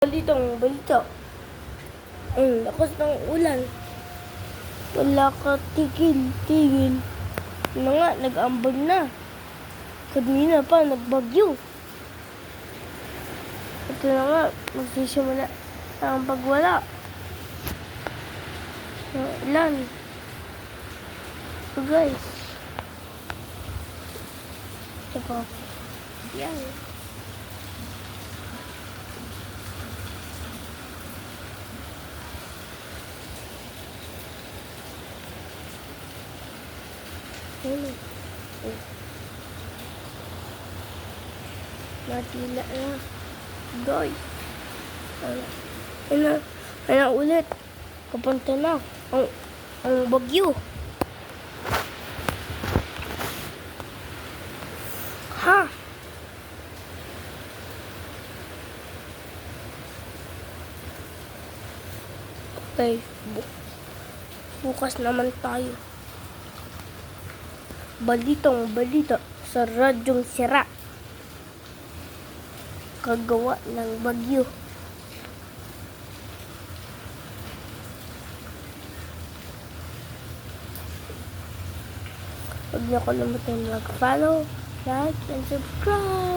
Balita. Ang lakas ng ulan. Wala ka tigil. Ano nga, nag-ambon na. Kanina pa, nagbagyo. Ito na nga, magsisimula ang pagwala. Ang ulan. So guys. Ito pa. Yan. Matila na. Guys. Ano ulit. Kapunta na. Ang bagyo. Ha? Okay. Bukas naman tayo. Balita sa Radyong Sira. Kagawa ng bagyo. Huwag niyo kalimutan mag-follow, like, and subscribe.